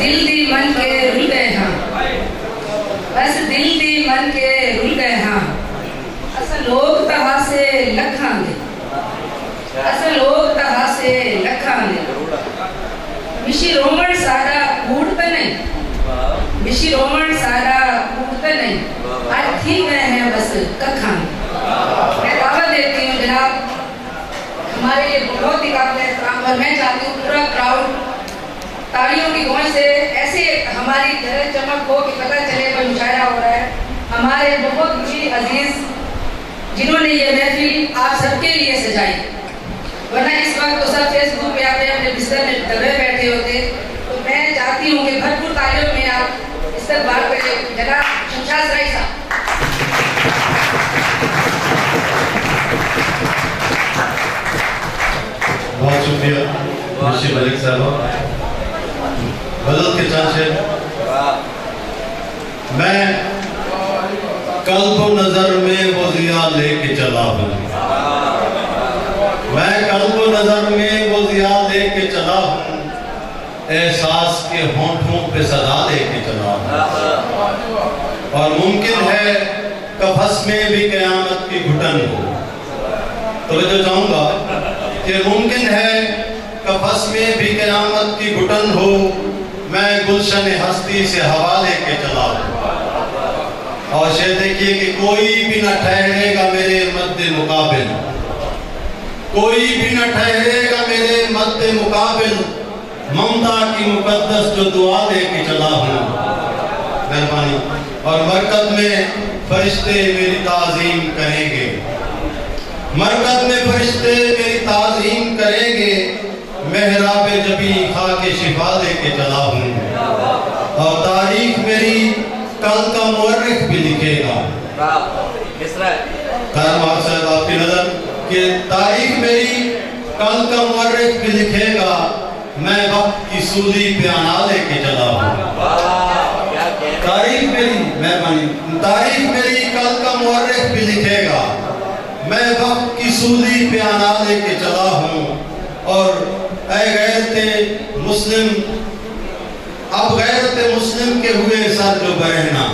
دل دی من کے رل گئے ہاں بس دل دی من کے رل گئے ہاں اصل لوگ تہا سے لکھاں دے اصل لوگ تہا سے لکھاں دے مشی رومن سارا کوڑتا نہیں مشی رومن سارا کوڑتا نہیں آج تھی گئے ہیں بس ککھاں میں دعوت دیتی ہوں جناب ہمارے لیے بہت ہی قابل احترام اور میں چاہتی ہوں پورا کراؤڈ تالیوں کی گونج سے ایسے ہماری جھلک چمک ہو کہ پتہ چلے کوئی مشاعرہ ہو رہا ہے. ہمارے بہت ہی عزیز جنہوں نے یہ محفل آپ سب کے لیے سجائی ورنہ اس وقت تو سب فیس بک پہ اپنے بستر میں دبے بیٹھے ہوتے. تو میں چاہتی ہوں کہ بھرپور تالیوں میں آپ استقبال کریں جناب شمشاد رائی صاحب. بہت شکریہ مرشد ملک صاحب. بدل کے چانچے میں قلب و نظر میں وہ ضیاء لے کے چلا ہوں میں قلب و نظر میں وہ ضیاء لے کے چلا ہوں احساس کے ہونٹوں پہ صدا لے کے چلا ہوں اور ممکن ہے قفس میں بھی قیامت کی گھٹن ہو. تو جو چاہوں گا کہ ممکن ہے قفس میں بھی قیامت کی گھٹن ہو میں گلشن ہستی سے ہوا لے کے چلا ہوں اور شاید دیکھیے کہ کوئی بھی نہ ٹھہرے گا میرے مد مقابل کوئی بھی نہ ٹھہرے گا میرے مد مقابل ممتا کی مقدس جو دعا لے کے چلا ہوں. مہربانی. اور مرکز میں فرشتے میری تعظیم کریں گے مرکز میں فرشتے میری تعظیم کریں گے محراب جبی خاک شفا لے کے چلا ہوں اور تاریخ میری کل کا مورخ بھی لکھے گا. خیر محمد صاحب آپ کی نظر کہ تاریخ میری کل کا مورخ بھی لکھے گا میں وقت کی سولی پہ آنا لے کے چلا ہوں. تاریخ میری مہربانی تاریخ میری کل کا مورخ بھی لکھے گا میں وقت کی سولی پہ آنا لے کے چلا ہوں. اور اے غیرت مسلم اب غیرت مسلم کے ہوئے سر جو برہنا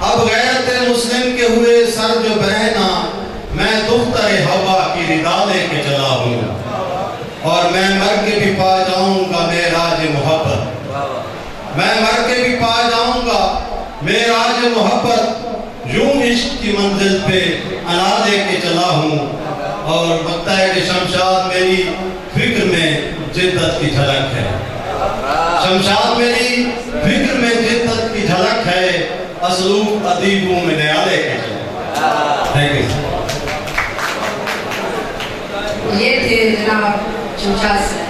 اب غیرت مسلم کے ہوئے سر جو برہنا میں دختر ہوا کی ردا لے کے چلا ہوں اور میں مر کے بھی پا جاؤں گا معراج محبت میں مر کے بھی پا جاؤں گا معراج محبت یوں عشق کی منزل پہ انا لے کے چلا ہوں. اور بتتا ہے کہ شمشاد میری فکر میں جدت کی جھلک ہے شمشاد میری فکر میں جدت کی جھلک ہے اسلوب ادیبوں میں نیا لے کے چلا. Thank you. یہ تھے جناب شمشاد صاحب.